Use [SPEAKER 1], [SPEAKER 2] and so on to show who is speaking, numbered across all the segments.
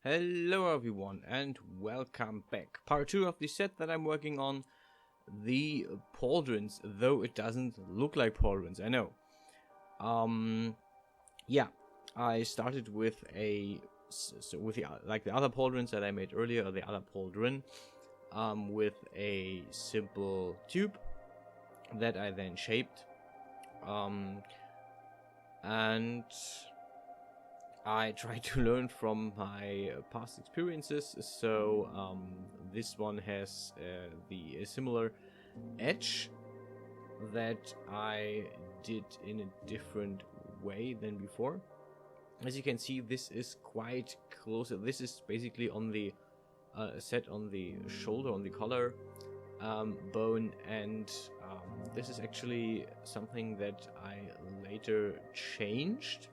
[SPEAKER 1] Hello everyone and welcome back. Part 2 of the set that I'm working on, the Pauldrons, though it doesn't look like Pauldrons, I know. Yeah, I started with the other Pauldrons that I made earlier, or the other Pauldron, with a simple tube that I then shaped, and I try to learn from my past experiences. So this one has the similar edge that I did in a different way than before. As you can see, this is quite close. This is basically on the set on the shoulder, on the collar bone, and this is actually something that I later changed.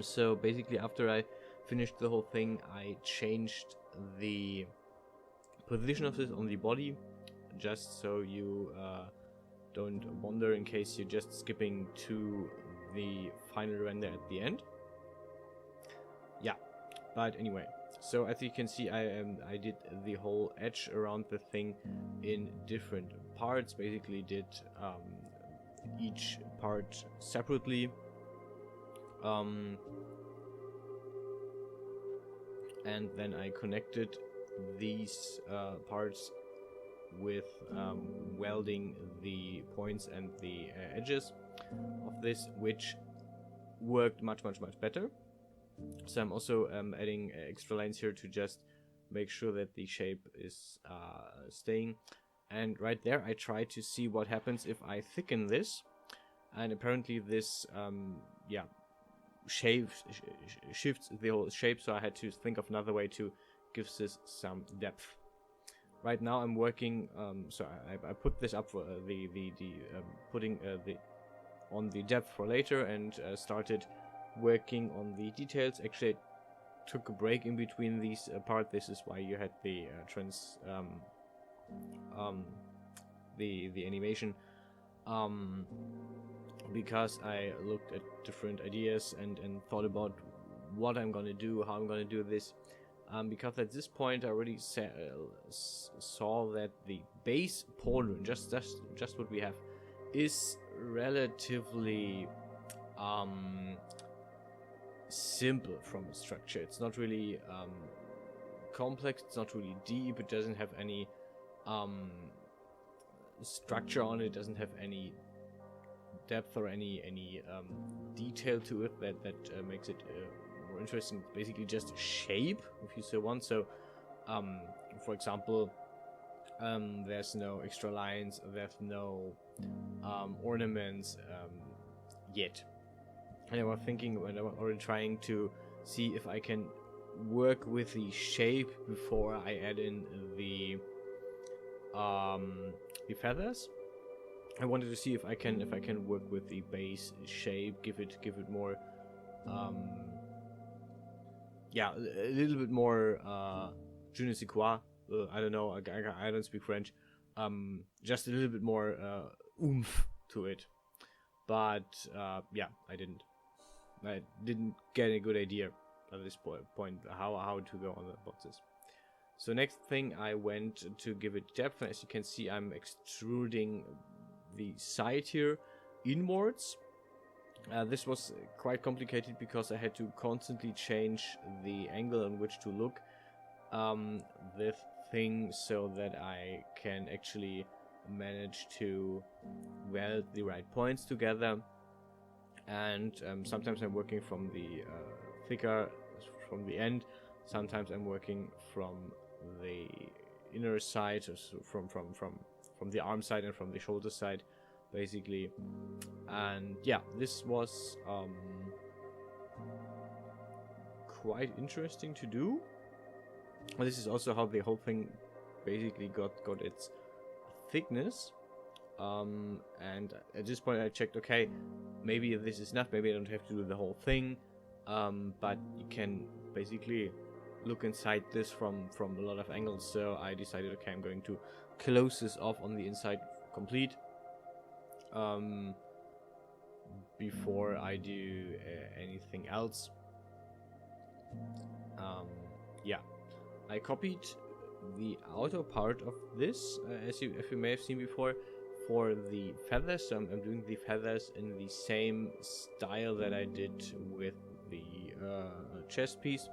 [SPEAKER 1] So basically, after I finished the whole thing, I changed the position of this on the body, just so you don't wonder in case you're just skipping to the final render at the end. Yeah, but anyway, so as you can see, I did the whole edge around the thing in different parts. Basically, did each part separately. And then I connected these parts with welding the points and the edges of this, which worked much better. So I'm also adding extra lines here to just make sure that the shape is staying. And right there I try to see what happens if I thicken this, and apparently this shifts the whole shape, so I had to think of another way to give this some depth. Right now I'm working, so I put this up for putting on the depth for later, and started working on the details. Actually, I took a break in between these parts. This is why you had the the animation. Because I looked at different ideas and thought about what I'm gonna do, how I'm gonna do this. Because at this point I already saw that the base Pauldron, just what we have, is relatively simple from a structure. It's not really complex. It's not really deep. It doesn't have any structure on it. It doesn't have any depth or any detail to it that makes it more interesting. It's basically just shape, if you so want. So for example, there's no extra lines, there's no ornaments yet. And I was thinking, when I was already trying to see if I can work with the shape before I add in the feathers. I wanted to see if I can work with the base shape, give it more, a little bit more je ne sais quoi. I don't know. I don't speak French. Just a little bit more oomph to it. But yeah, I didn't get a good idea at this point how to go on about this. So next thing, I went to give it depth. As you can see, I'm extruding the side here inwards. This was quite complicated because I had to constantly change the angle on which to look this thing, so that I can actually manage to weld the right points together. And sometimes I'm working from the thicker, from the end. Sometimes I'm working from the inner side, so from the arm side and from the shoulder side, basically. And yeah, this was quite interesting to do. And this is also how the whole thing basically got its thickness. And at this point I checked, okay, maybe this is enough, maybe I don't have to do the whole thing, but you can basically look inside this from a lot of angles. So I decided, okay, I'm going to close this off on the inside complete before I do anything else. yeah, I copied the outer part of this, as you may have seen before, for the feathers. So I'm doing the feathers in the same style that I did with the chest piece.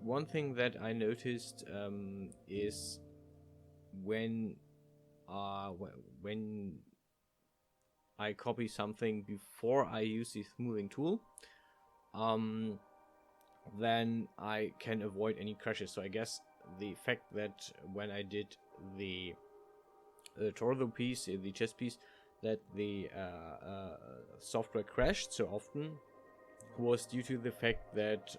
[SPEAKER 1] One thing that I noticed is when I copy something before I use the smoothing tool, then I can avoid any crashes. So I guess the fact that when I did the torso piece, the chest piece, that the software crashed so often was due to the fact that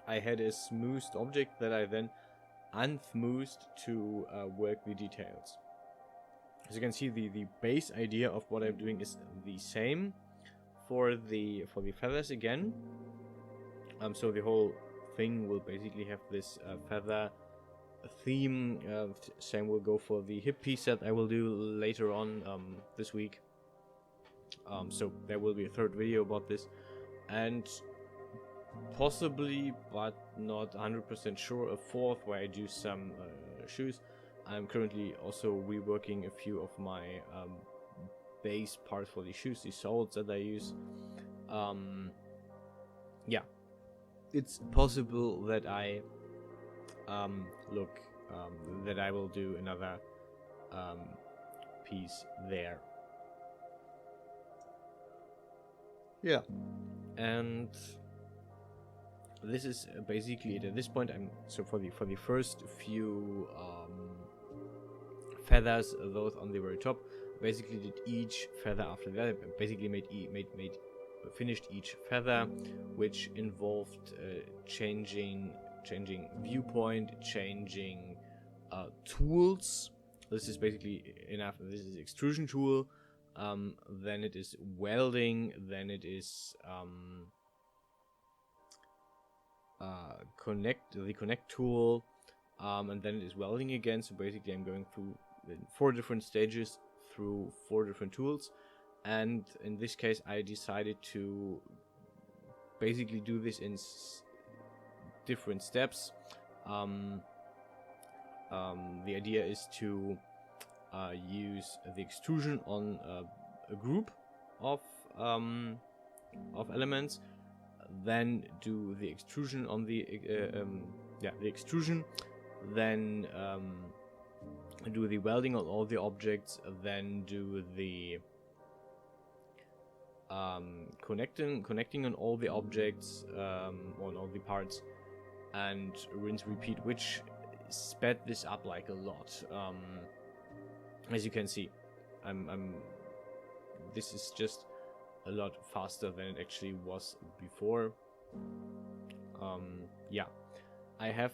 [SPEAKER 1] I had a smoothed object that I then unsmoothed to work the details. As you can see, the base idea of what I'm doing is the same for the feathers again. So the whole thing will basically have this feather theme. Same will go for the hip piece that I will do later on this week. So there will be a third video about this, and possibly, but not 100% sure, a fourth where I do some shoes. I'm currently also reworking a few of my base parts for the shoes, the soles that I use. Yeah, it's possible that I that I will do another piece there. Yeah, and this is basically it. At this point, so for the first few feathers, those on the very top, basically did each feather after that. I basically finished each feather, which involved changing viewpoint, changing tools. This is basically enough. This is extrusion tool. Then it is welding. Then it is connect tool, and then it is welding again. So basically, I'm going through 4 different stages through 4 different tools, and in this case, I decided to basically do this in different steps. The idea is to use the extrusion on a group of elements, then do the extrusion on the extrusion, then do the welding on all the objects, then do the connecting on all the objects, on all the parts, and rinse repeat, which sped this up like a lot. As you can see, this is just a lot faster than it actually was before. Yeah, I have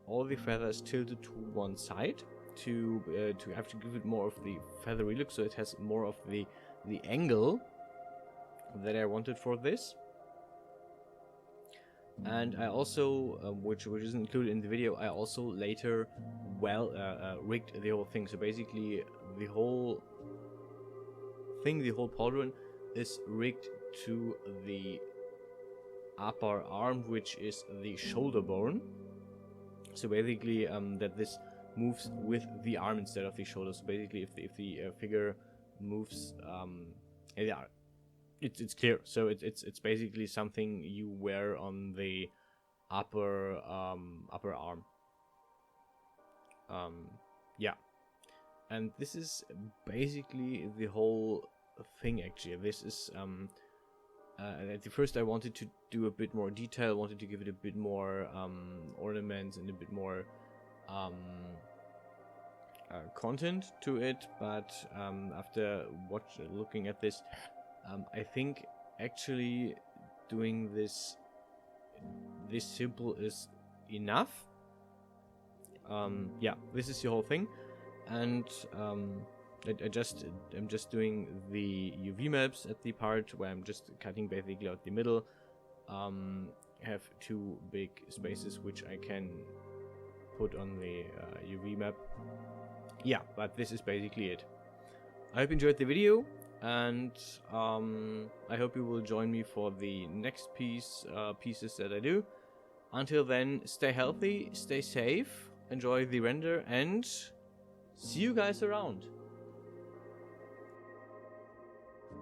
[SPEAKER 1] all the feathers tilted to one side to have to give it more of the feathery look, so it has more of the angle that I wanted for this. And I also, which isn't included in the video, I also later rigged the whole thing. So basically, the whole pauldron is rigged to the upper arm, which is the shoulder bone. So basically, that this moves with the arm instead of the shoulder. So basically, if the figure moves, yeah, it's clear. So it's basically something you wear on the upper arm. Yeah, and this is basically the whole thing. Actually, this is at the first I wanted to do a bit more detail, wanted to give it a bit more ornaments and a bit more content to it, but after looking at this, I think actually doing this simple is enough. Yeah, this is the whole thing, and I'm just doing the UV maps at the part where I'm just cutting basically out the middle. Have 2 big spaces which I can put on the UV map. Yeah, but this is basically it. I hope you enjoyed the video. and I hope you will join me for the next pieces that I do. Until then, stay healthy, stay safe, enjoy the render, and see you guys around.